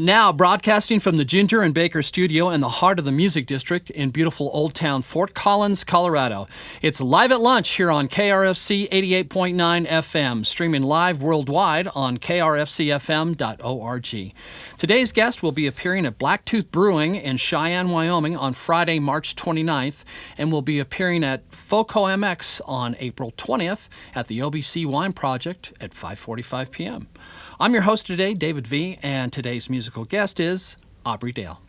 Now, broadcasting from the Ginger and Baker studio in the heart of the Music District in beautiful Old Town Fort Collins, Colorado. It's Live at Lunch here on KRFC 88.9 FM, streaming live worldwide on krfcfm.org. Today's guest will be appearing at Blacktooth Brewing in Cheyenne, Wyoming on Friday, March 29th, and will be appearing at FOCO MX on April 20th at the OBC Wine Project at 5:45 p.m. I'm your host today, David V., and today's musical guest is Aubrey Dale.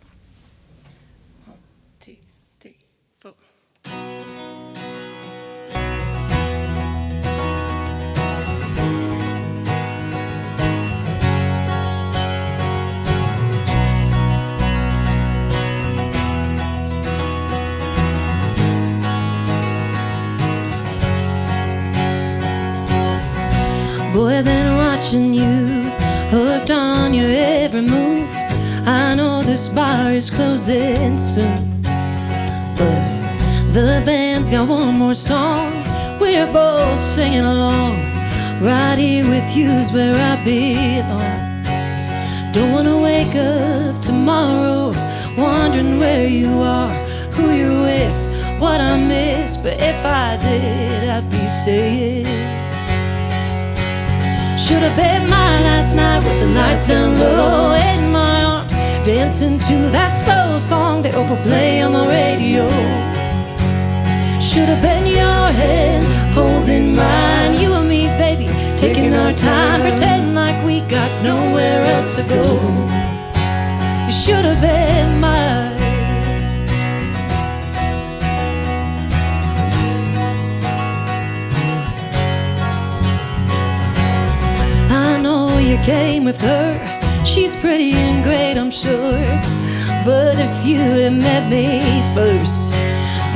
1, 2, 3, 4. Boy, I've been watching you, hooked on your every move. I know this bar is closing soon, but the band's got one more song. We're both singing along. Right here with you's where I belong. Don't wanna wake up tomorrow wondering where you are, who you're with, what I missed. But if I did, I'd be saying should've been mine last night with the lights down low in my arms, dancing to that slow song they overplay on the radio. Should've been your hand holding mine, you and me, baby, taking our time, pretending like we got nowhere else to go. You should've been mine. You came with her, she's pretty and great, I'm sure. But if you had met me first,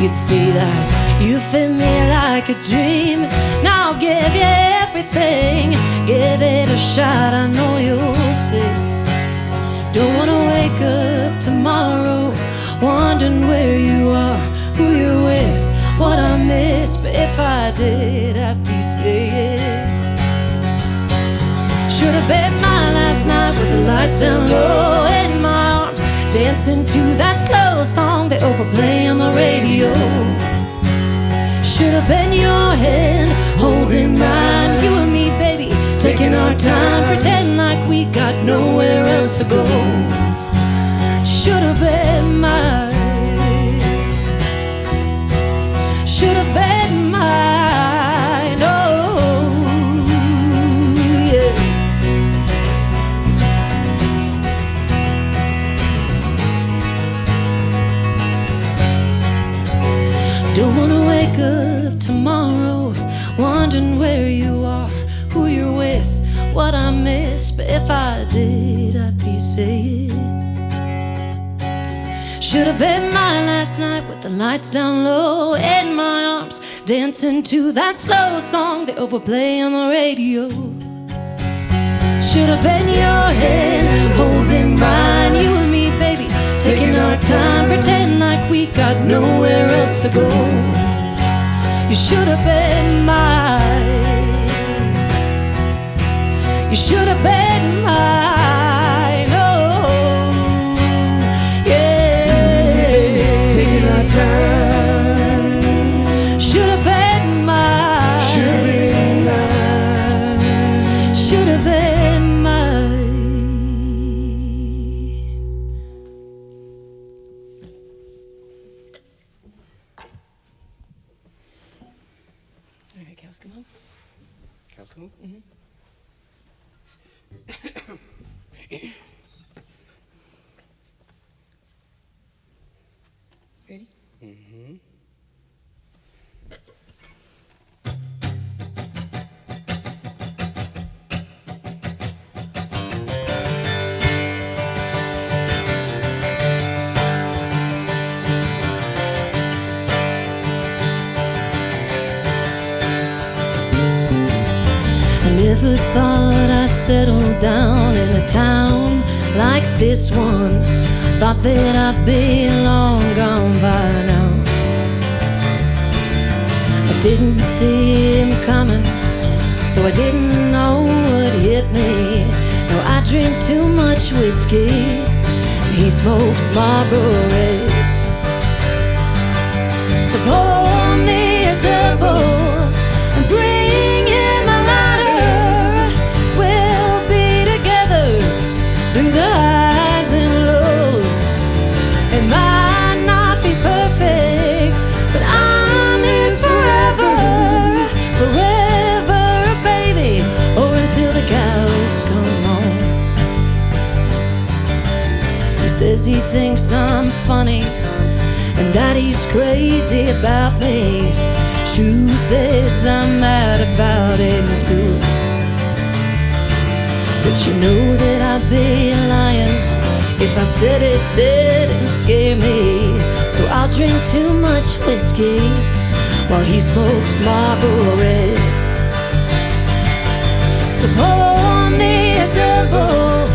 you'd see that you fit me like a dream. Now I'll give you everything, give it a shot, I know you'll see. Don't wanna wake up tomorrow wondering where you are, who you're with, what I missed. But if I did, I'd be saying should've been mine last night with the lights down low in my arms, dancing to that slow song they overplay on the radio. Should've been your hand holding mine, you and me, baby, taking our time, pretending like we got nowhere else to go. Should've been mine. Should've been mine. Don't wanna wake up tomorrow wondering where you are, who you're with, what I missed. But if I did, I'd be saying should've been mine last night with the lights down low in my arms, dancing to that slow song they overplay on the radio. Should've been your hand holding mine, you and me, baby, taking our time, pretending like we got nowhere else to go. You should have been mine. You should have been mine. Oh, yeah. Taking our time. Should have been mine. Should have been mine. Should have been mine. All right, cows, come on. Cows, come on. Mm-hmm. Ready? Mm-hmm. Never thought I'd settle down in a town like this one. Thought that I'd be long gone by now. I didn't see him coming, so I didn't know what hit me. No, I drink too much whiskey, and he smokes Marlboro Reds. So pour me a double and bring in my lighter. We'll be together through the highs and lows. It might not be perfect, but I'm his forever, forever, baby, or until the cows come home. He says he thinks I'm funny and that he's crazy about me. Truth is, I'm mad about it too. But you know that I'd be lying if I said it didn't scare me. So I'll drink too much whiskey while he smokes Marlboro Reds. So pour me a double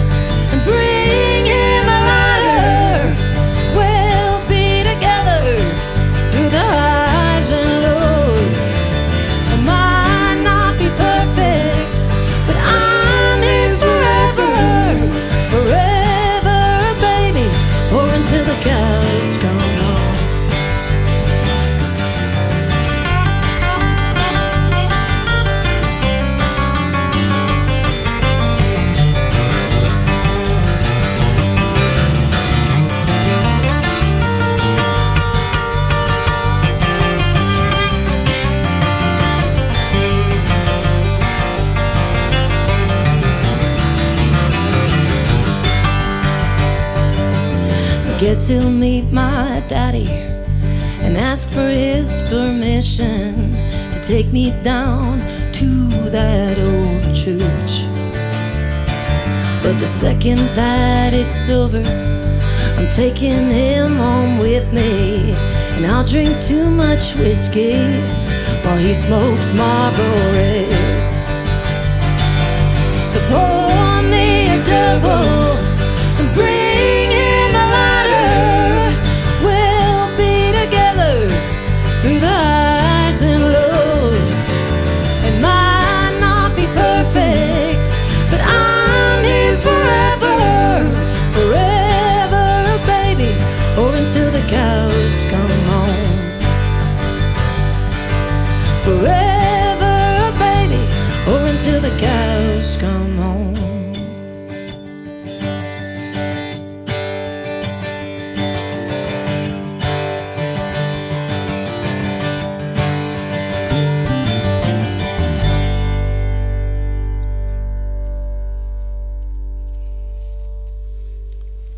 and bring in my lighter. We'll be together through the highs and lows. I might not be perfect, but I'm his forever, forever, baby, or until the cows come home. Guess he'll meet my daddy and ask for his permission to take me down to that old church. But the second that it's over, I'm taking him home with me, and I'll drink too much whiskey while he smokes Marlboro Reds. So pour me a double and bring in the lighter. We'll be together through the highs and lows. It might not be perfect, but I'm his forever, forever, baby, or until the cows come home. Forever, baby, or until the cows come home.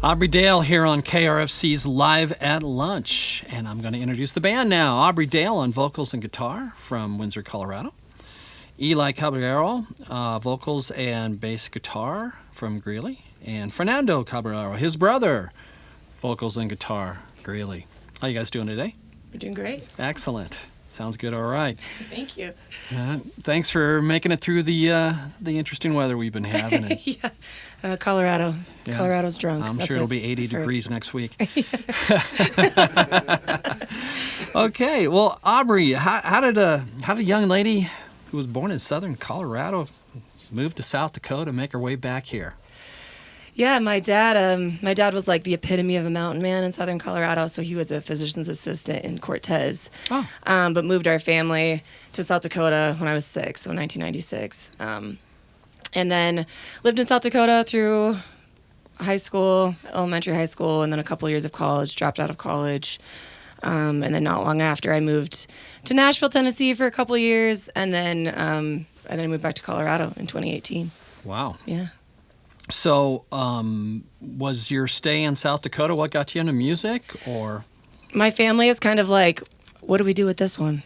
Aubrey Dale here on KRFC's Live at Lunch. And I'm going to introduce the band now. Aubrey Dale on vocals and guitar from Windsor, Colorado. Eli Caballero, vocals and bass guitar from Greeley. And Fernando Caballero, his brother, vocals and guitar, Greeley. How you guys doing today? We're doing great. Excellent. Sounds good. All right. Thank you. Thanks for making it through the interesting weather we've been having. And, Yeah. Colorado. Yeah. Colorado's drunk. I'm That's sure it'll what be 80 I've heard. degrees next week. Okay. Well, Aubrey, how did a young lady who was born in southern Colorado move to South Dakota, make her way back here? Yeah, my dad was like the epitome of a mountain man in southern Colorado. So he was a physician's assistant in Cortez, but moved our family to South Dakota when I was 6, so 1996. And then lived in South Dakota through high school, elementary high school, and then a couple years of college, dropped out of college. And then not long after, I moved to Nashville, Tennessee for a couple years, and then I moved back to Colorado in 2018. Wow. Yeah. So, was your stay in South Dakota what got you into music, or? My family is kind of like, what do we do with this one?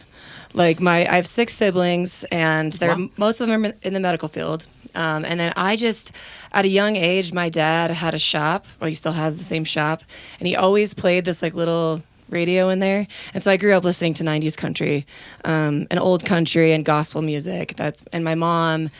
Like I have 6 siblings, and most of them are in the medical field. And then I just, at a young age, my dad had a shop, or he still has the same shop, and he always played this like little radio in there. And so I grew up listening to 90s country, and old country and gospel music. And my mom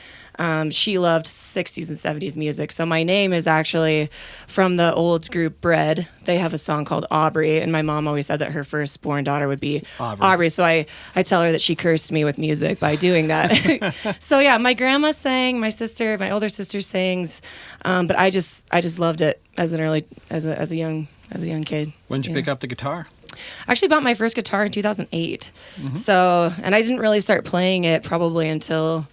She loved 60s and 70s music. So my name is actually from the old group Bread. They have a song called Aubrey, and my mom always said that her firstborn daughter would be Aubrey. So I tell her that she cursed me with music by doing that. So yeah, my grandma sang, my older sister sings, but I just loved it as a young kid. When did you pick up the guitar? I actually bought my first guitar in 2008. So, and I didn't really start playing it probably until,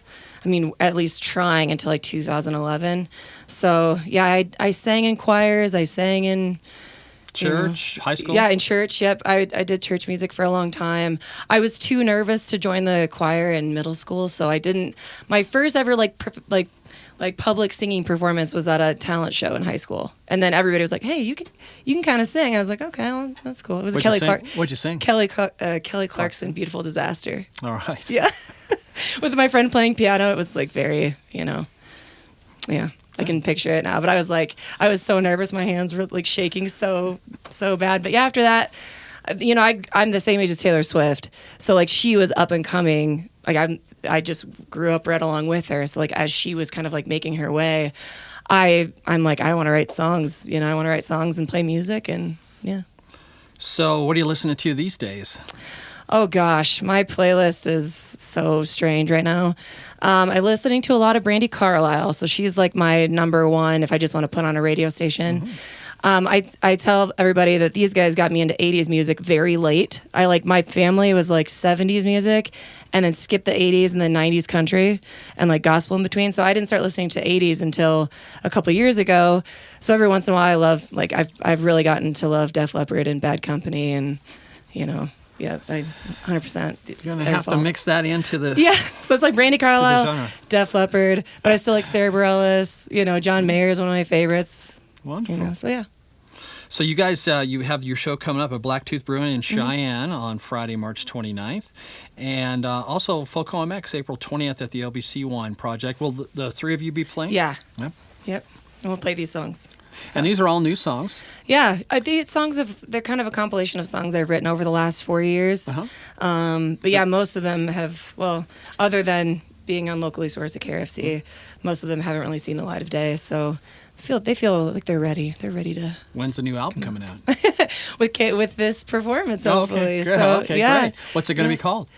at least trying until like 2011. So yeah, I sang in choirs. I sang in church, high school? Yeah, in church. Yep. I did church music for a long time. I was too nervous to join the choir in middle school. So I didn't, my first ever public singing performance was at a talent show in high school, and then everybody was like, "Hey, you can kind of sing." I was like, "Okay, well, that's cool." It was What'd you sing? Kelly Clarkson, "Beautiful Disaster." All right. Yeah, with my friend playing piano, it was like very, yeah. I can picture it now, but I was so nervous, my hands were like shaking so bad. But yeah, after that, I'm the same age as Taylor Swift, so like she was up and coming. Like I just grew up right along with her. So like as she was kind of like making her way, I'm like, I want to write songs. I want to write songs and play music, and yeah. So what are you listening to these days? Oh gosh, my playlist is so strange right now. I'm listening to a lot of Brandi Carlile, so she's like my number one if I just want to put on a radio station. I tell everybody that these guys got me into 80s music very late. My family was like 70s music, and then skipped the 80s and then 90s country and like gospel in between. So I didn't start listening to 80s until a couple years ago. So every once in a while I love, I've really gotten to love Def Leppard and Bad Company, and yeah, I 100%. You're gonna have to mix that into the So it's like Brandi Carlile, Def Leppard, but I still like Sarah Bareilles. John Mayer is one of my favorites. Wonderful. So yeah. So you guys, you have your show coming up at Blacktooth Brewing in Cheyenne on Friday, March 29th. And also Foco MX, April 20th at the LBC Wine Project. Will the three of you be playing? Yeah. Yep. And we'll play these songs. So. And these are all new songs? Yeah. These songs, they're kind of a compilation of songs I've written over the last 4 years. But yeah, most of them have, other than being on locally sourced at KRFC, most of them haven't really seen the light of day. So they feel like they're ready. They're ready to. When's the new album coming out? with this performance, hopefully. Okay, so, okay, yeah. Great. What's it going to be called?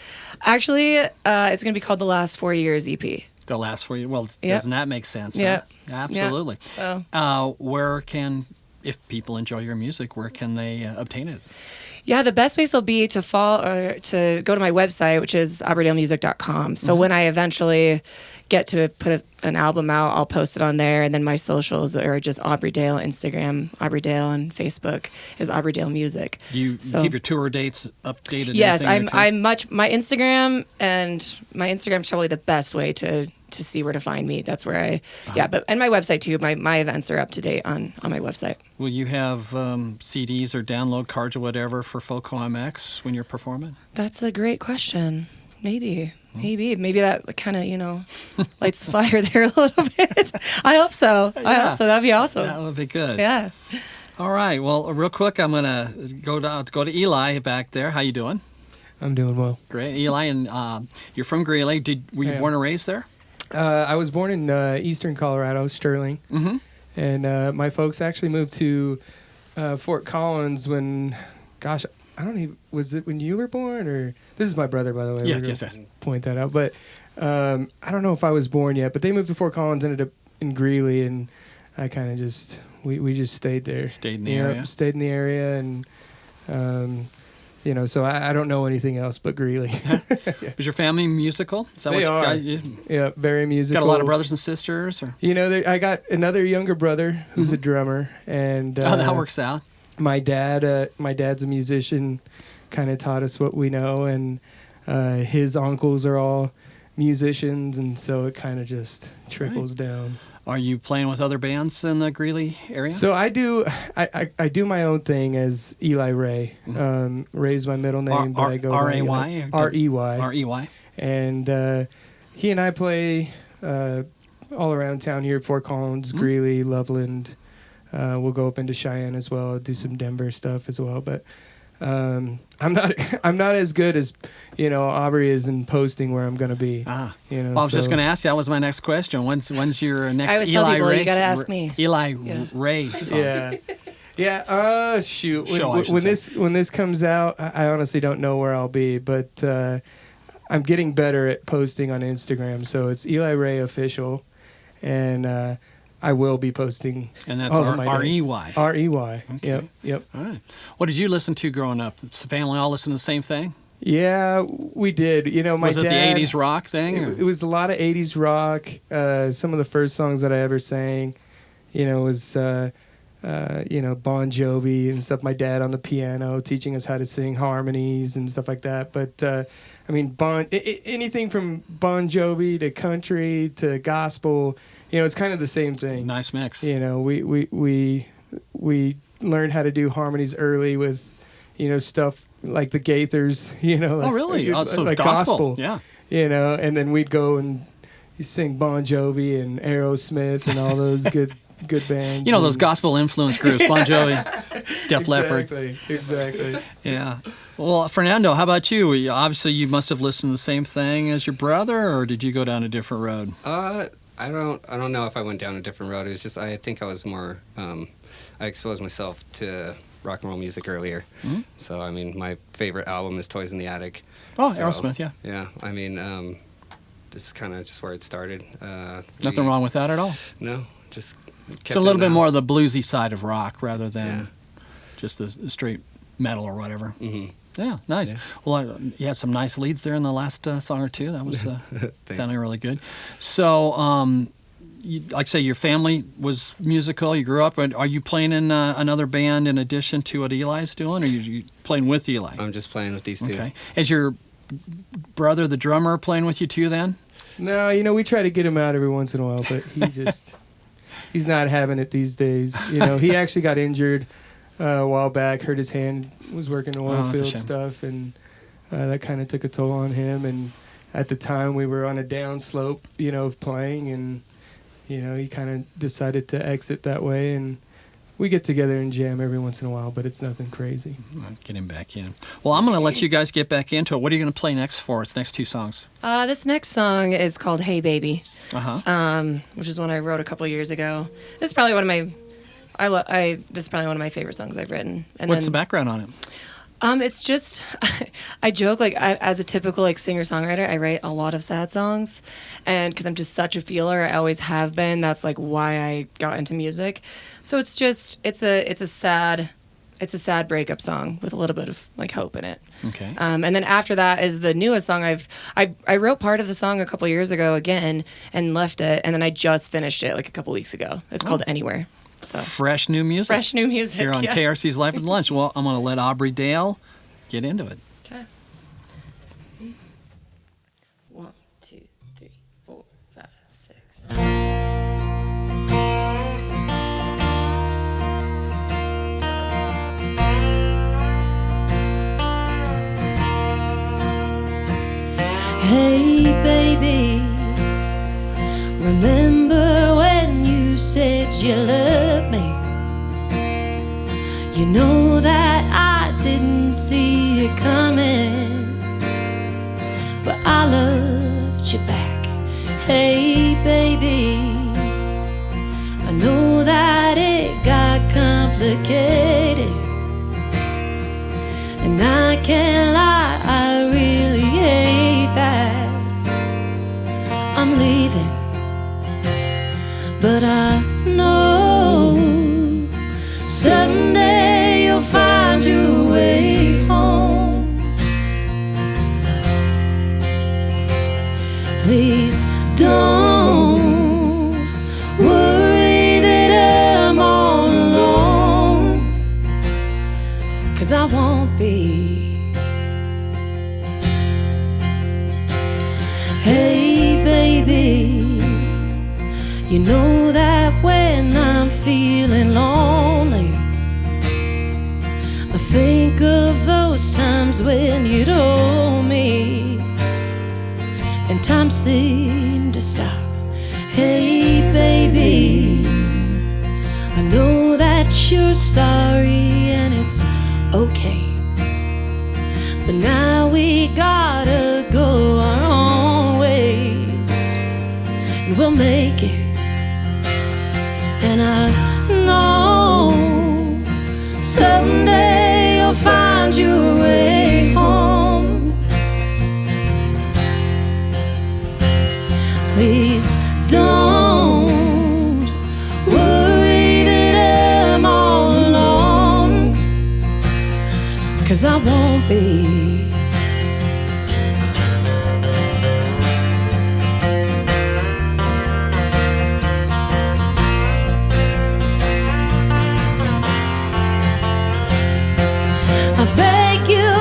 Actually, it's going to be called The Last 4 Years EP. The last 4 years. Well, doesn't that make sense? Yeah. Huh? Absolutely. Yep. If people enjoy your music, where can they obtain it? Yeah, the best place will be to to go to my website, which is aubreydalemusic.com. So when I eventually get to put an album out, I'll post it on there, and then my socials are just Aubrey Dale, Instagram Aubrey Dale, and Facebook is Aubrey Dale Music. You keep your tour dates updated? Yes, my Instagram is probably the best way to see where to find me. That's where and my website too. My events are up to date on my website. Will you have CDs or download cards or whatever for Foco MX when you're performing? That's a great question. Maybe that kind of lights the fire there a little bit. I hope so. Yeah. I hope so. That'd be awesome. That would be good. Yeah. All right. Well, real quick, I'm gonna go to Eli back there. How you doing? I'm doing well. Great, Eli, and you're from Greeley. Were you born and raised there? I was born in eastern Colorado, Sterling, and my folks actually moved to Fort Collins when, gosh, I don't even, was it when you were born, or this is my brother, by the way. Yes. Point that out, but I don't know if I was born yet. But they moved to Fort Collins, ended up in Greeley, and I kind of just we just stayed there. Stayed in the area. Stayed in the area, and so I don't know anything else but Greeley. Is your family musical? Is that they what are. you got? Yeah, very musical. Got a lot of brothers and sisters? Or? I got another younger brother who's a drummer, and that works out. My dad's a musician, kind of taught us what we know, and his uncles are all musicians, and so it kind of just trickles down. Are you playing with other bands in the Greeley area? So I do my own thing as Eli Ray. Ray's my middle name, but I go R-A-Y? R-E-Y. R-E-Y. And he and I play all around town here at Fort Collins, Greeley, Loveland. We'll go up into Cheyenne as well, do some Denver stuff as well. But I'm not as good as Aubrey is in posting where I'm gonna be. Well, I was just gonna ask you. That was my next question. When's your next I always Eli tell people, Ray? you gotta ask me. Eli Ray song. Yeah. Shoot. When this comes out, I honestly don't know where I'll be, but I'm getting better at posting on Instagram. So it's Eli Ray Official, and I will be posting. And that's R-E-Y. R-E-Y. Okay. Yep. All right. What did you listen to growing up? Does the family all listen to the same thing? Yeah, we did. My was it dad, the 80s rock thing? It was a lot of 80s rock. Some of the first songs that I ever sang, was, Bon Jovi and stuff. My dad on the piano teaching us how to sing harmonies and stuff like that. But, anything from Bon Jovi to country to gospel, it's kind of the same thing. Nice mix. We learned how to do harmonies early with, stuff like the Gaithers, oh, really? So like gospel. Yeah. And then we'd go and sing Bon Jovi and Aerosmith and all those good bands. Those gospel influence groups, Bon Jovi, Def Leppard. Exactly. Yeah. Well, Fernando, how about you? Obviously, you must have listened to the same thing as your brother, or did you go down a different road? I don't know if I went down a different road. It was just I think I was more I exposed myself to rock and roll music earlier. Mm-hmm. So my favorite album is Toys in the Attic. Oh, Aerosmith, yeah. Yeah, this is kind of just where it started. Nothing wrong with that at all. No, just kept it's a little bit more of the bluesy side of rock rather than just the straight metal or whatever. Mm-hmm. Yeah, nice. Yeah. Well, you had some nice leads there in the last song or two. That was sounding really good. So, like I say, your family was musical. You grew up. Are you playing in another band in addition to what Eli's doing, or are you playing with Eli? I'm just playing with these two. Okay. Is your brother, the drummer, playing with you too then? No, we try to get him out every once in a while, but he's not having it these days. He actually got injured a while back, hurt his hand, was working oil field stuff, and that kind of took a toll on him. And at the time, we were on a downslope, of playing, and he kind of decided to exit that way. And we get together and jam every once in a while, but it's nothing crazy. Get him back in. Well, I'm going to let you guys get back into it. What are you going to play next for us? Next two songs? This next song is called "Hey Baby," which is one I wrote a couple years ago. This is probably one of my this is probably one of my favorite songs I've written. And what's the background on it? It's just, I joke, as a typical, singer-songwriter, I write a lot of sad songs, and because I'm just such a feeler, I always have been, that's, why I got into music. So it's just, it's a sad breakup song with a little bit of, hope in it. Okay. And then after that is the newest song I wrote part of the song a couple years ago again, and left it, and then I just finished it, a couple weeks ago. It's called Anywhere. So fresh new music. Fresh new music here on KRC's Life at Lunch. Well, I'm going to let Aubrey Dale get into it. Okay. 1, 2, 3, 4, 5, 6. Hey baby, remember when you said you loved me? You know that I didn't see it coming, but I loved you back. Hey baby, I know that it got complicated, and I can't lie, I really hate that I'm leaving, but I know someday you'll find your way home. Please don't worry that I'm all alone, 'cause I won't be. Hey baby, you know that when I'm feeling lonely, I think of those times when you'd hold me and time seemed to stop. Hey baby, I know that you're sorry and it's okay, you'll make it. And I know someday you'll find your way home. Please don't worry that I'm all alone, 'cause I won't be. I beg you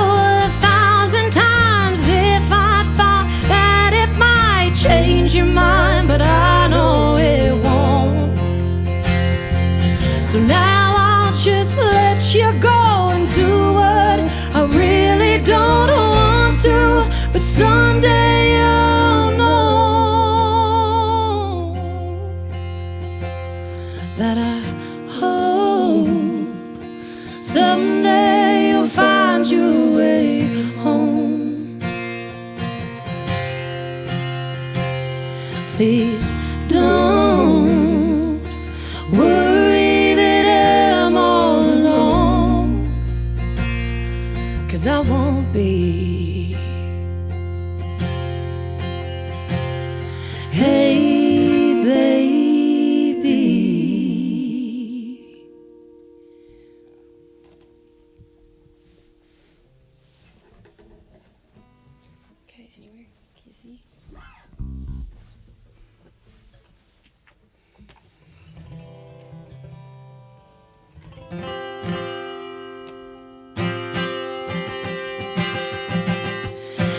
1,000 times if I thought that it might change your mind, but I know it won't. So now I'll just let you go and do what I really don't want to, but someday you'll know that I hope someday you'll find your way home. Please don't worry that I'm all alone, 'cause I won't be. Hey, baby. Okay, anywhere? Kissy?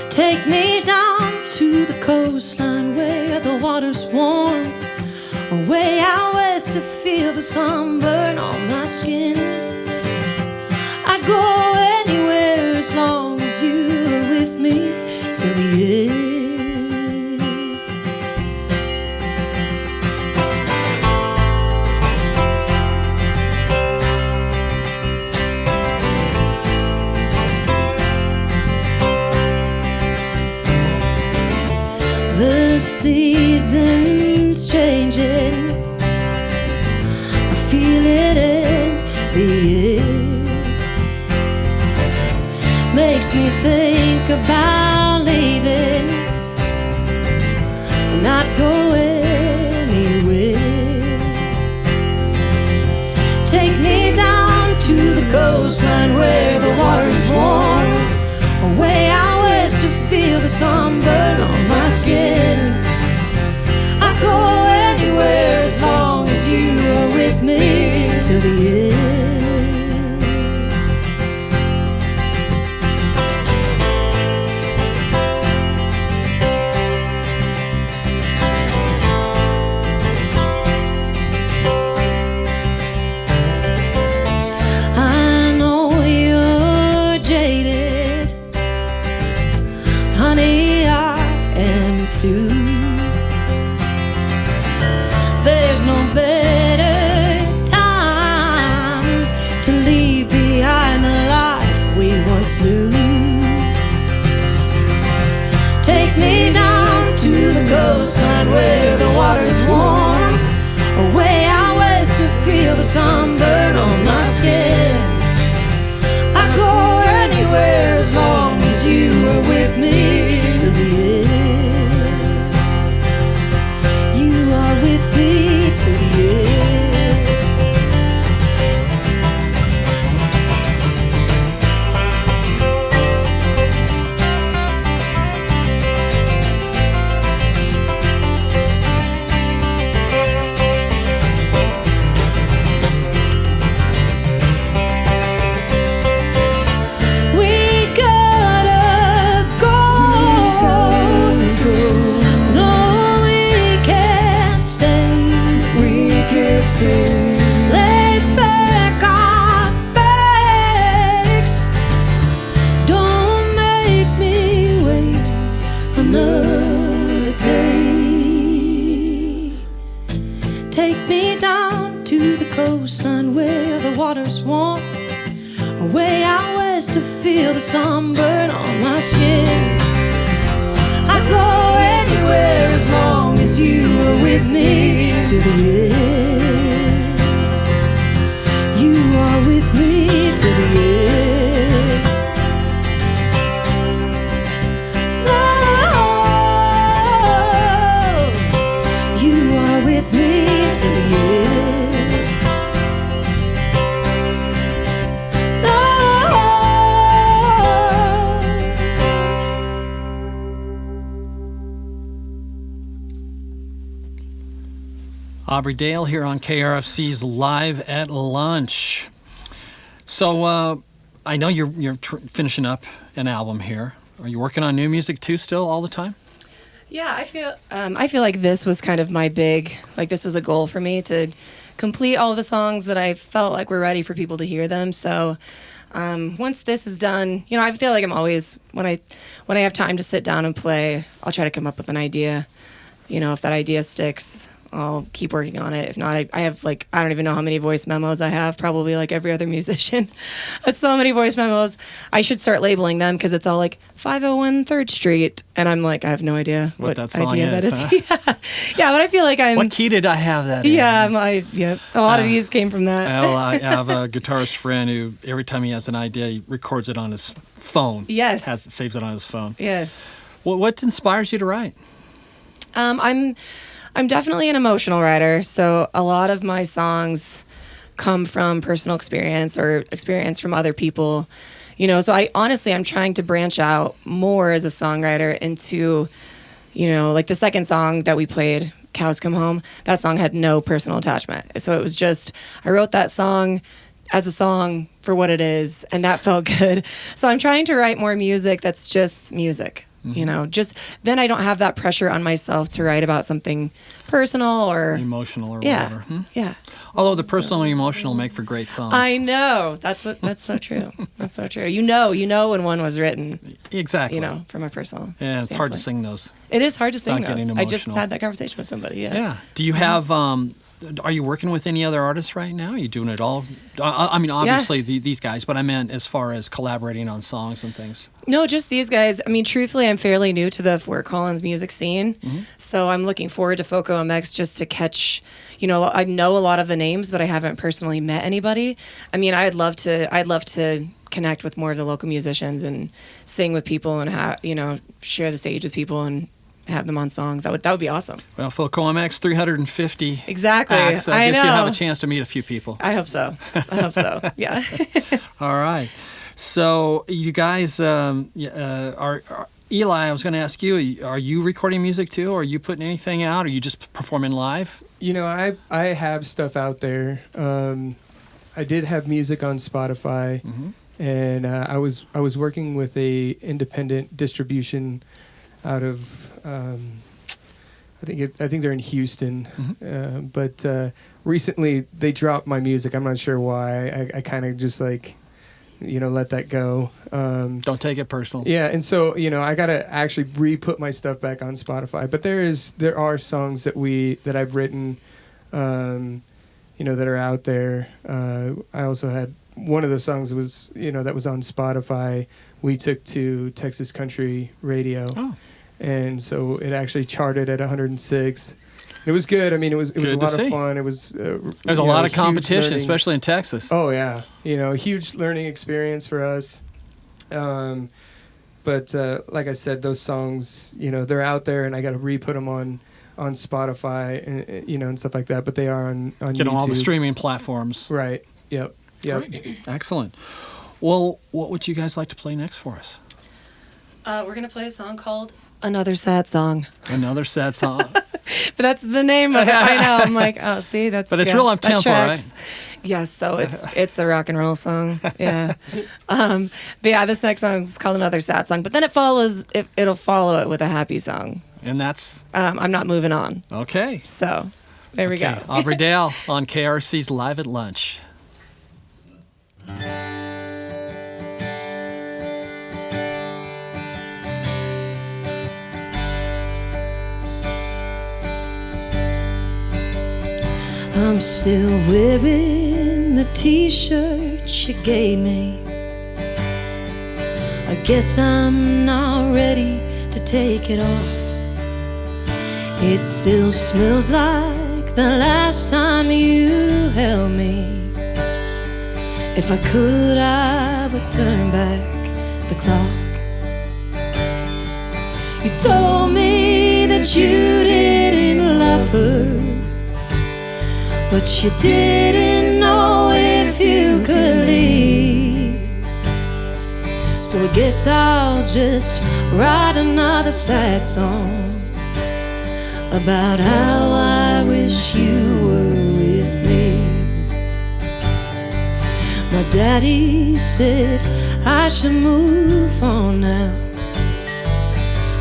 Take me down to the coastline where the water's warm, way out west to feel the sunburn on my skin. I'd go anywhere as long as you're with me till the end. The seasons changing, I feel it in the air. Makes me think about leaving, not go anywhere. Take me down to the coastline where the water's warm, way out west to feel the sunburn on my skin. I'd go anywhere as long as you are with me till the end. I know you're jaded, honey, I am too. There's no better time to leave behind the life we once knew. Take me down to the coastline where the water's warm, way out west to feel the sunburn on my skin. I'd go anywhere as long as you were with me till the end. You are with me till the end. We gotta go. No, we can't stay. Let's pack our bags. Don't make me wait another day. Take me down to the coastline where the water's warm, way out west to feel the sunburn on my skin. I'd go anywhere as long as you were with with me to the end. You are with me to the end. Oh, you are with me to the end. Aubrey Dale here on KRFC's Live at Lunch. So I know you're finishing up an album here. Are you working on new music too still all the time? Yeah, I feel like this was kind of my big, like this was a goal for me to complete all the songs that I felt like were ready for people to hear them. So once this is done, you know, I feel like I'm always, when I have time to sit down and play, I'll try to come up with an idea. You know, if that idea sticks, I'll keep working on it. If not, I have like, I don't even know how many voice memos I have, probably like every other musician. That's so many voice memos. I should start labeling them because it's all like 501 3rd Street. And I'm like, I have no idea what that song idea is, that is. huh? Yeah, but I feel like I'm... What key did I have that in? Yeah, a lot of these came from that. Well, I have a guitarist friend who, every time he has an idea, he records it on his phone. Yes. Saves it on his phone. Yes. What inspires you to write? I'm definitely an emotional writer, so a lot of my songs come from personal experience or experience from other people. You know, so I'm trying to branch out more as a songwriter into, you know, like the second song that we played, Cows Come Home, that song had no personal attachment. So it was just, I wrote that song as a song for what it is, and that felt good. So I'm trying to write more music that's just music. Mm-hmm. You know, just then I don't have that pressure on myself to write about something personal or emotional or whatever. Yeah. Although the personal and emotional make for great songs. I know. That's so true. That's so true. You know when one was written. Exactly. You know, from a personal Yeah, it's standpoint. hard to sing those. It is hard to sing Without those. getting I just emotional. had that conversation with somebody. Yeah. Yeah. Do you have are you working with any other artists right now? Are you doing it all? I mean, obviously these guys, but I meant as far as collaborating on songs and things. No, just these guys. I mean, truthfully, I'm fairly new to the Fort Collins music scene, so I'm looking forward to Foco MX just to catch. You know, I know a lot of the names, but I haven't personally met anybody. I mean, I'd love to connect with more of the local musicians and sing with people and share the stage with people and have them on songs. That would be awesome. Well, Foco MX 350. Exactly. Acts, I guess know. you'll have a chance to meet a few people. I hope so. Yeah. All right. So you guys are Eli, I was going to ask you, are you recording music too? Or are you putting anything out? Or are you just performing live? You know, I have stuff out there. I did have music on Spotify, and I was working with a independent distribution out of I think they're in Houston, but recently they dropped my music. I'm not sure why. I kind of just like, let that go. Don't take it personal. Yeah, and so I gotta actually re-put my stuff back on Spotify. But there are songs that I've written, that are out there. I also had one of those songs that was on Spotify. We took to Texas Country Radio. Oh. And so it actually charted at 106. It was good. I mean, it was a lot of fun. It was there's a lot of competition, especially in Texas. Oh yeah, a huge learning experience for us. But like I said, those songs, they're out there, and I got to re-put them on Spotify, and, and stuff like that. But they are on Get YouTube. on all the streaming platforms. Right. Yep. Great. Excellent. Well, what would you guys like to play next for us? We're gonna play a song called Another Sad Song. Another sad song. But that's the name of it. I know. I'm like, oh, see, that's. But it's real up tempo, right? Yes. So it's a rock and roll song. Yeah. But yeah, this next song is called Another Sad Song. But then it'll follow it with a happy song. And that's. I'm Not Moving On. Okay. So there we go. Aubrey Dale on KRC's Live at Lunch. I'm still wearing the t-shirt you gave me. I guess I'm not ready to take it off. It still smells like the last time you held me. If I could, I would turn back the clock. You told me that you didn't love her, but you didn't know if you could leave. So I guess I'll just write another sad song about how I wish you were with me. My daddy said I should move on now.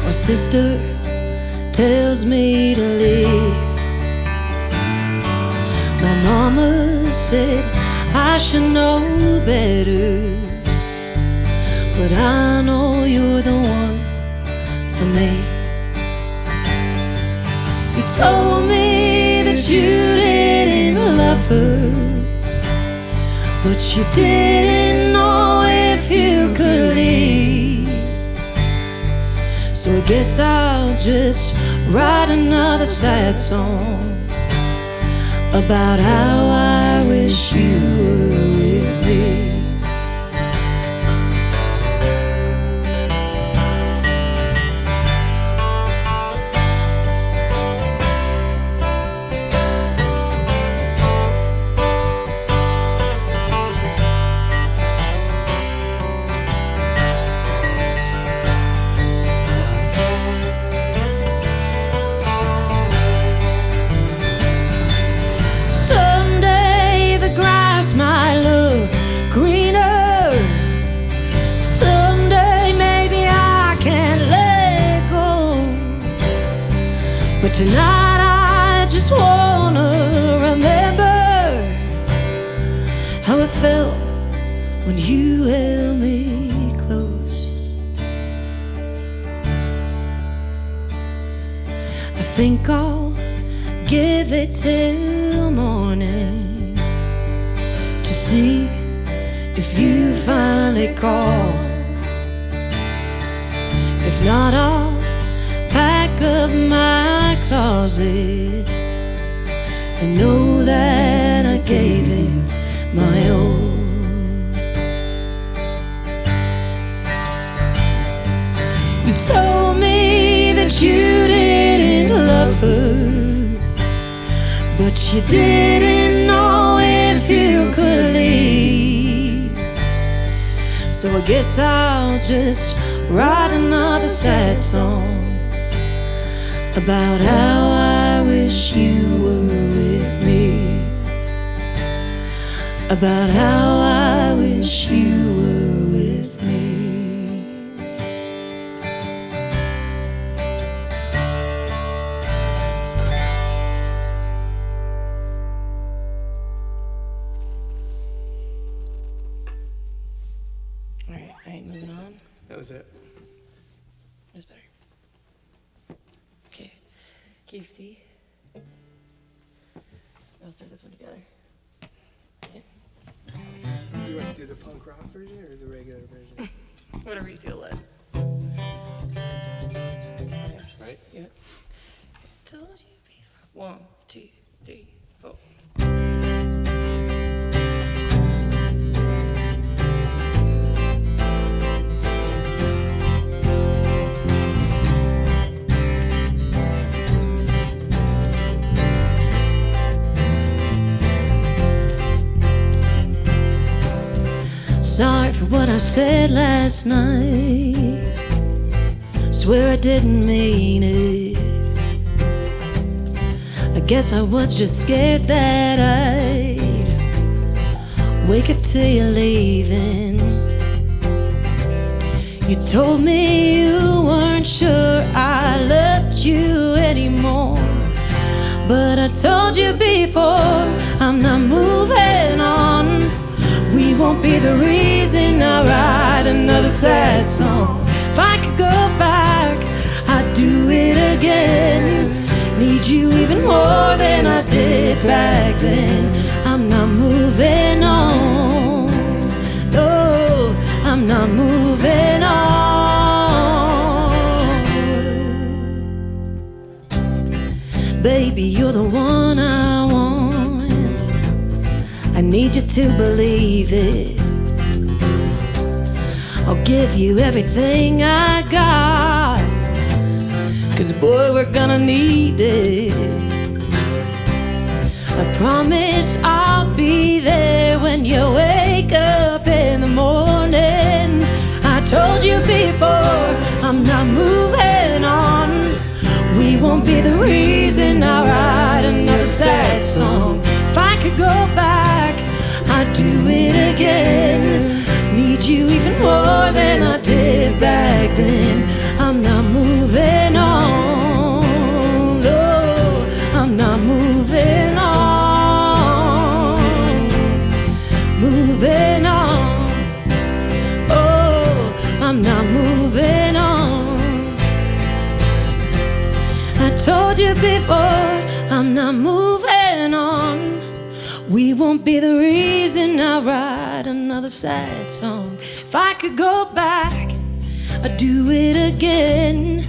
My sister tells me to leave. My mama said I should know better, but I know you're the one for me. You told me that you didn't love her, but you didn't know if you could leave. So I guess I'll just write another sad song about how I wish you were with me. But tonight I just wanna remember how it felt when you held me close. I think I'll give it till morning to see if you finally call. If not, I'll pack up my closet and know that I gave it my all. You told me that you didn't love her, but you didn't know if you could leave. So I guess I'll just write another sad song about how I wish you were with me. About how I wish you were with me. All right, moving on. That was it. That's better. Okay. Key C. I'll start this one together. Okay. You want to do the punk rock version or the regular version? Whatever you feel led. Right? Yeah. Told you before. 1, 2, 3, 4. Sorry for what I said last night. Swear I didn't mean it. I guess I was just scared that I'd wake up till you're leaving. You told me you weren't sure I loved you anymore, but I told you before, I'm not moving on. We won't be the reason I write another sad song. If I could go back, I'd do it again. Need you even more than I did back then. I'm not moving on. No, I'm not moving on. baby, you're the one I want. I need you to believe it. I'll give you everything I got, 'cause boy, we're gonna need it. I promise I'll be there when you wake up in the morning. I told you before, I'm not moving on. We won't be the reason I write another sad song. If I could go back, I'd do it again. Need you even more than I did back then. I'm not moving on. No, I'm not moving on. Moving on. Oh, I'm not moving on. I told you before, I'm not moving on. We won't be the reason I write another sad song. If I could go back, I'd do it again.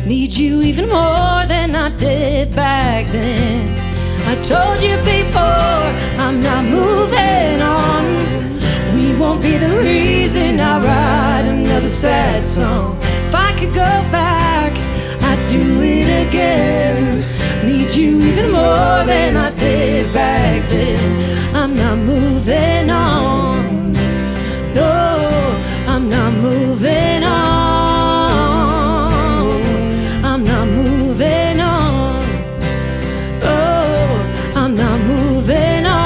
Need you even more than I did back then. I told you before, I'm not moving on. We won't be the reason I write another sad song. If I could go back, I'd do it again. Need you even more than I did back then. I'm not moving on. No, I'm not moving on. I'm not moving on. Oh, I'm not moving on.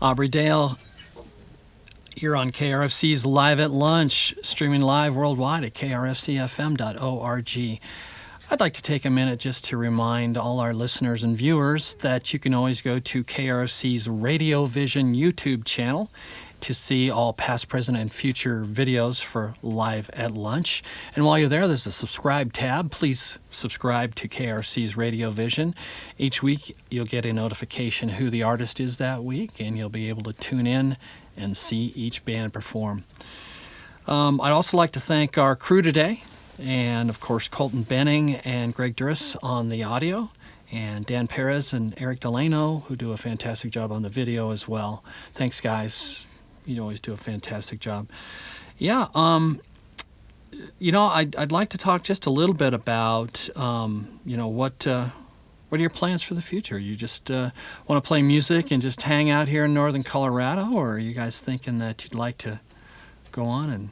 Aubrey Dale here on KRFC's Live at Lunch, streaming live worldwide at krfcfm.org. I'd like to take a minute just to remind all our listeners and viewers that you can always go to KRFC's RadioVision YouTube channel to see all past, present, and future videos for Live at Lunch. And while you're there, there's a subscribe tab. Please subscribe to KRFC's RadioVision. Each week, you'll get a notification who the artist is that week, and you'll be able to tune in and see each band perform. I'd also like to thank our crew today, and of course Colton Boening and Greg Douras on the audio, and Dan Perez and Eric Delano, who do a fantastic job on the video as well. Thanks, guys. You always do a fantastic job. Yeah, I'd like to talk just a little bit about, what are your plans for the future? You just want to play music and just hang out here in northern Colorado, or are you guys thinking that you'd like to go on and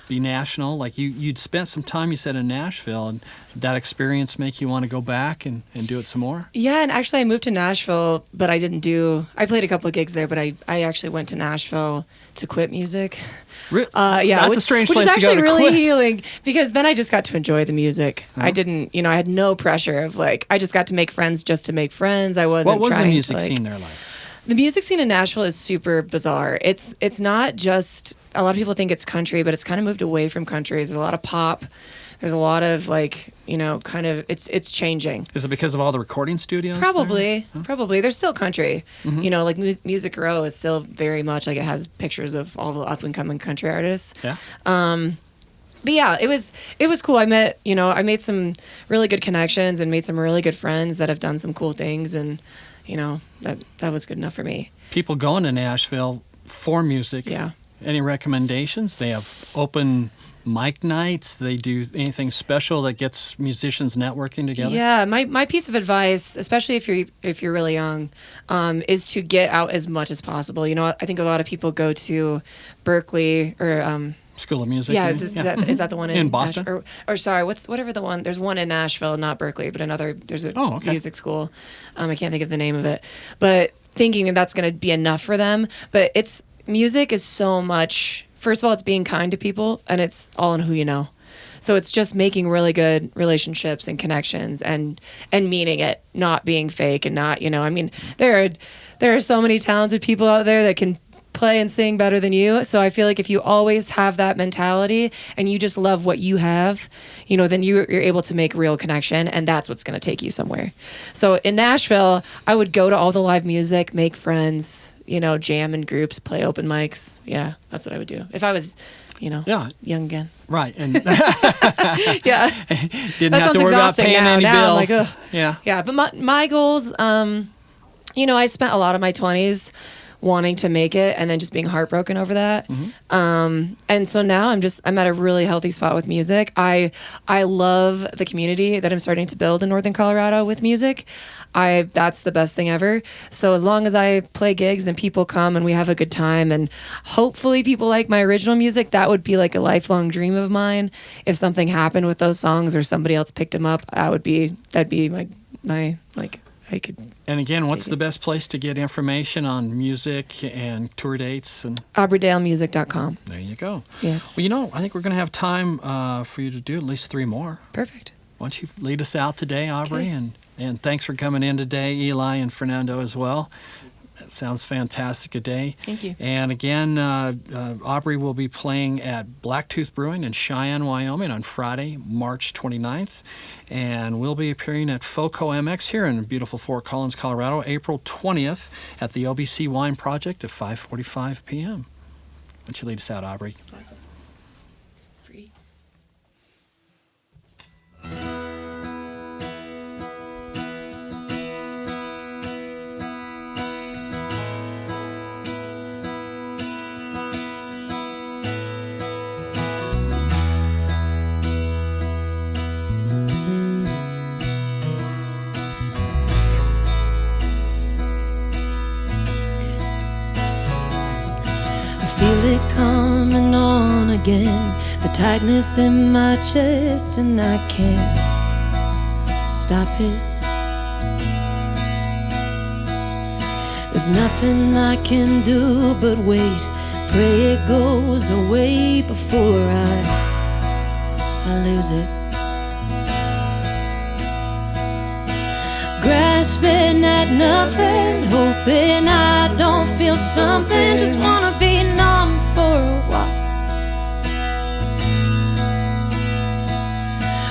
be national? Like you'd spent some time, you said, in Nashville, and did that experience make you want to go back and do it some more? Yeah, and actually I moved to Nashville, but I played a couple of gigs there, but I actually went to Nashville to quit music. Yeah, that's a strange place to go. Which is actually really quit. healing, because then I just got to enjoy the music. Uh-huh. I didn't, I had no pressure of I just got to make friends just to make friends. I wasn't. What was the trying music to, scene there like? The music scene in Nashville is super bizarre. It's not just, a lot of people think it's country, but it's kind of moved away from country. There's a lot of pop. There's a lot of it's changing. Is it because of all the recording studios? Probably. Huh? Probably. There's still country. Mm-hmm. Music Row is still very much it has pictures of all the up and coming country artists. Yeah. But yeah, it was cool. I made some really good connections and made some really good friends that have done some cool things, and that was good enough for me. People going to Nashville for music. Yeah. Any recommendations? They have open mic nights. They do anything special that gets musicians networking together? Yeah, my piece of advice, especially if you're really young, is to get out as much as possible. I think a lot of people go to Berkeley or School of Music. Yeah, is that the one in Boston? Or sorry, whatever the one. There's one in Nashville, not Berkeley, but there's a music school. I can't think of the name of it, but thinking that that's going to be enough for them. But music is so much. First of all, it's being kind to people, and it's all in who you know. So it's just making really good relationships and connections, and meaning it, not being fake, and not there are so many talented people out there that can play and sing better than you. So I feel like if you always have that mentality and you just love what you have, then you're able to make real connection, and that's what's going to take you somewhere. So in Nashville, I would go to all the live music, make friends, jam in groups, play open mics. Yeah, that's what I would do if I was, young again. Right. And Yeah. didn't have to worry about paying any now bills. I'm like, ugh. Yeah. Yeah, but my goals, I spent a lot of my 20s wanting to make it and then just being heartbroken over that. And so now I'm at a really healthy spot with music. I love the community that I'm starting to build in Northern Colorado with music. That's the best thing ever. So as long as I play gigs and people come and we have a good time and hopefully people like my original music, that would be like a lifelong dream of mine. If something happened with those songs or somebody else picked them up, that'd be my I could. And again, what's the best place to get information on music and tour dates? And AubreyDaleMusic.com. there you go. Yes. Well, I think we're going to have time for you to do at least 3 more. Perfect. Why don't you lead us out today, Aubrey? Okay. And thanks for coming in today, Eli and Fernando as well. That sounds fantastic a day. Thank you. And again, Aubrey will be playing at Blacktooth Brewing in Cheyenne, Wyoming on Friday, March 29th. And we'll be appearing at FOCO MX here in beautiful Fort Collins, Colorado, April 20th at the OBC Wine Project at 5:45 p.m. Why don't you lead us out, Aubrey? Awesome. Free. Feel it coming on again, the tightness in my chest, and I can't stop it. There's nothing I can do but wait, pray it goes away before I lose it. Grasping at nothing, hoping I don't feel something, just wanna be numb for a while.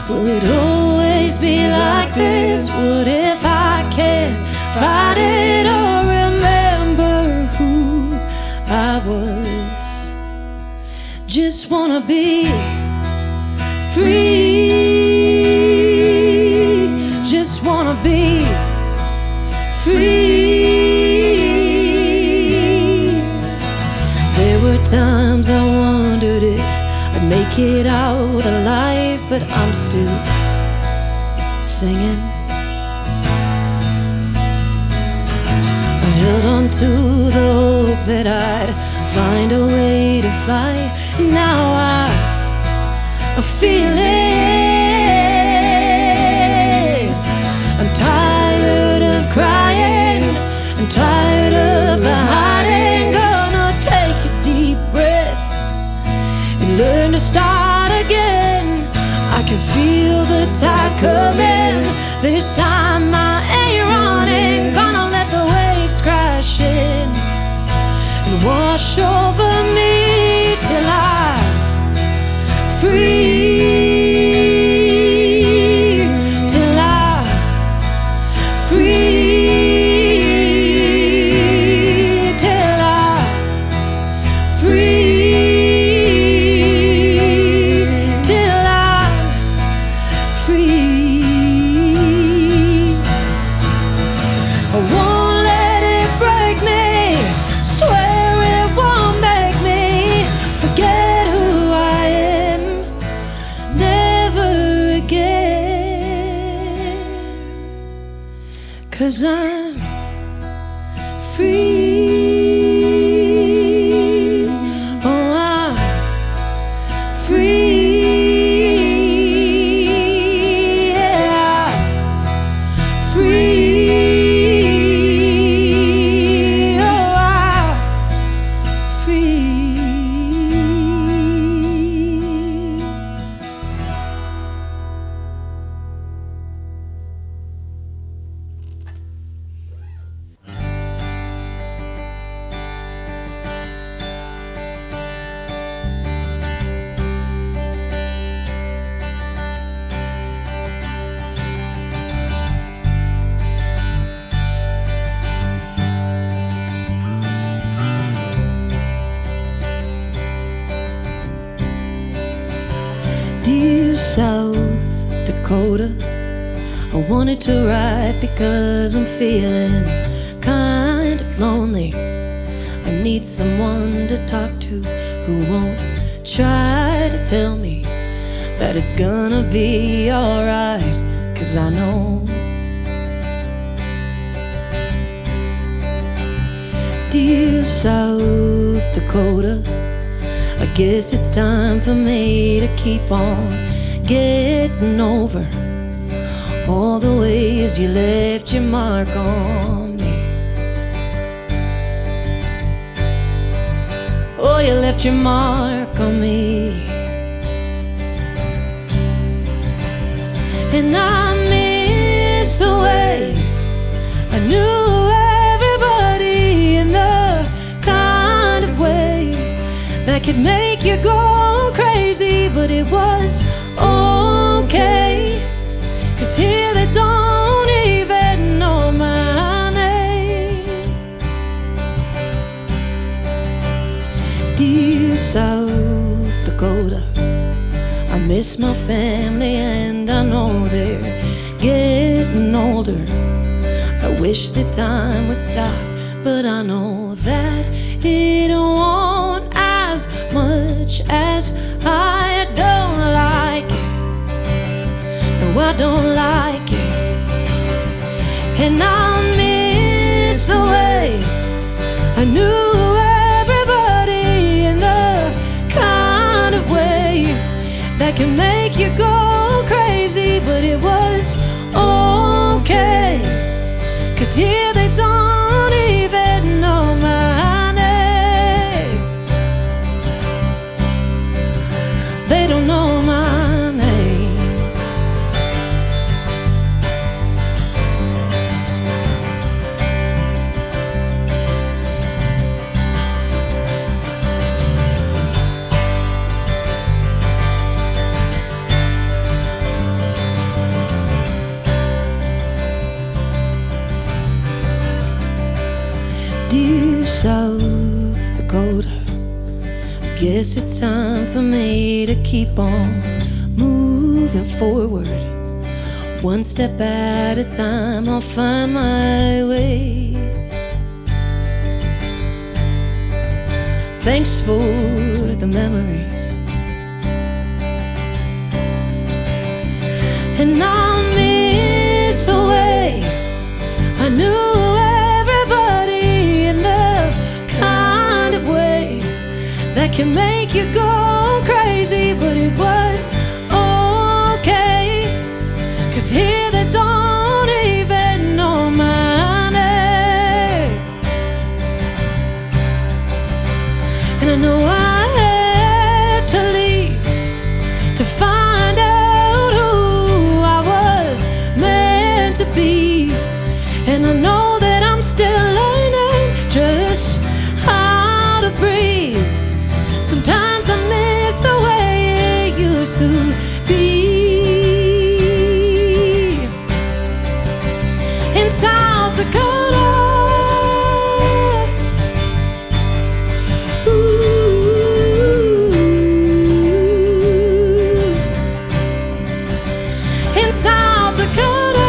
Will it always be like this? What if I can't fight it or remember who I was? Just wanna be free. Just wanna be free. There were times I wondered if I'd make it out alive, but I'm still singing. I held on to the hope that I'd find a way to fly. Now I feel it. I'm tired of crying, I'm tired of the hiding. Gonna take a deep breath and learn to start again. I can feel the tide coming. This time I ain't running. Gonna let the waves crash in and wash over me till I'm free. Cause I'm free. Oh, I'm free. Yeah, free. Oh, I'm free. South Dakota. I wanted to write because I'm feeling kind of lonely. I need someone to talk to who won't try to tell me that it's gonna be alright, 'cause I know. Dear South Dakota, I guess it's time for me to keep on getting over all the ways you left your mark on me. Oh, you left your mark on me. And I miss the way I knew everybody in the kind of way that could make you go crazy, but it was okay. 'Cause here they don't even know my name. Dear South Dakota, I miss my family and I know they're getting older. I wish the time would stop, but I know that it won't, as much as I don't like it. No, I don't like it. And I miss the way I knew everybody in the kind of way that can make you go crazy, but it was okay. 'Cause here they don't even know my name. They don't know my name. Dear South Dakota, I guess it's time for me to keep on moving forward. One step at a time, I'll find my way. Thanks for the memories. And I miss the way I knew everybody in the kind of way that can make you go crazy, but it was okay. 'Cause here they don't even know my name. And I know I had to leave to find out who I was meant to be. And I know that I'm still learning just how to breathe. Sometimes I miss the way it used to be. In South Dakota, ooh, in South Dakota.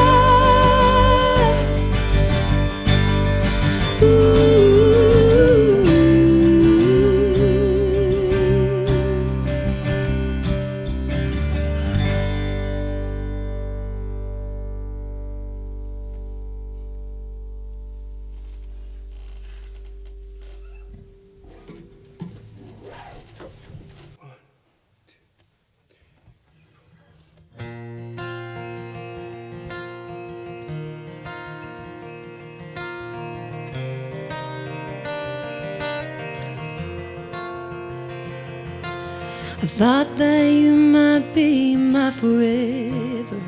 I thought that you might be my forever.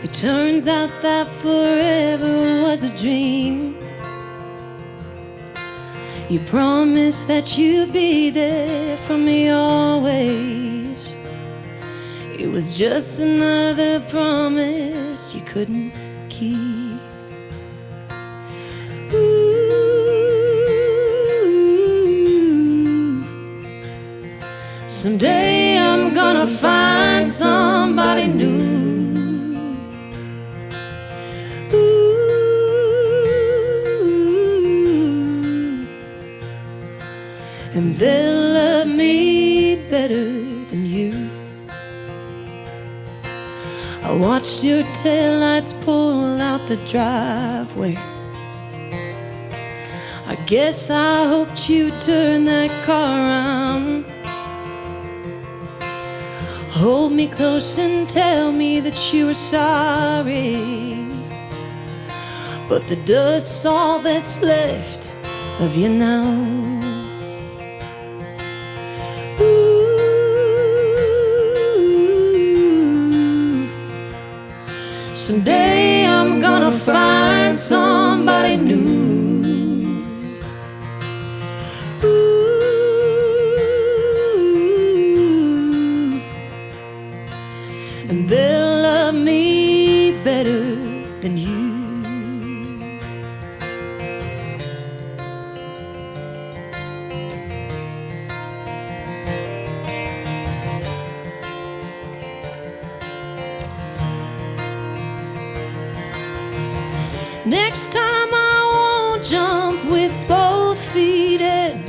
It turns out that forever was a dream. You promised that you'd be there for me always. It was just another promise you couldn't keep. Ooh, someday I'm gonna and they'll love me better than you. I watched your taillights pull out the driveway. I guess I hoped you'd turn that car around. Hold me close and tell me that you were sorry, but the dust's all that's left of you now. Ooh, someday I'm gonna find somebody new. Ooh, and they'll love me better than you. Next time I won't jump with both feet in.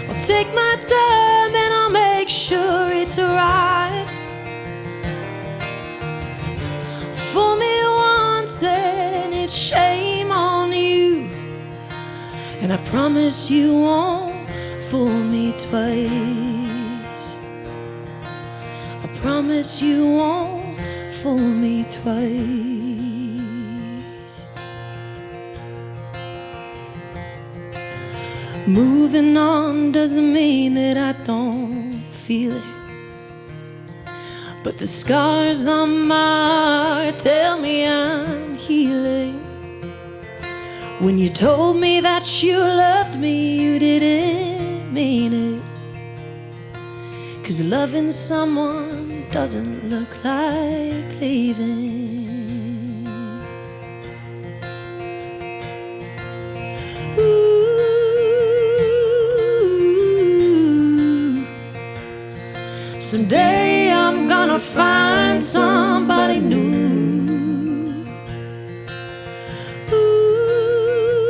I'll take my time and I'll make sure it's right. Fool me once and it's shame on you, and I promise you won't fool me twice. I promise you won't fool me twice. Moving on doesn't mean that I don't feel it, but the scars on my heart tell me I'm healing. When you told me that you loved me, you didn't mean it, 'cause loving someone doesn't look like leaving. Someday I'm gonna find somebody new. Ooh,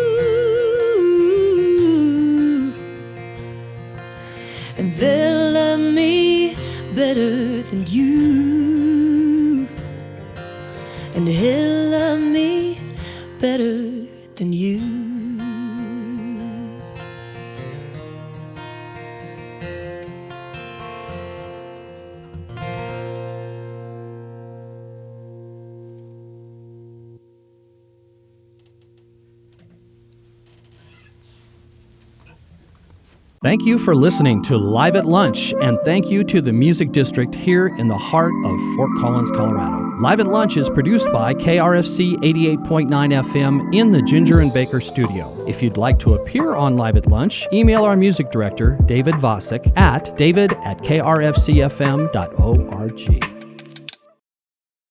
and they'll love me better than you, and he'll love me better than you. Thank you for listening to Live at Lunch, and thank you to the Music District here in the heart of Fort Collins, Colorado. Live at Lunch is produced by KRFC 88.9 FM in the Ginger and Baker studio. If you'd like to appear on Live at Lunch, email our music director, David Vacek, at david@krfcfm.org.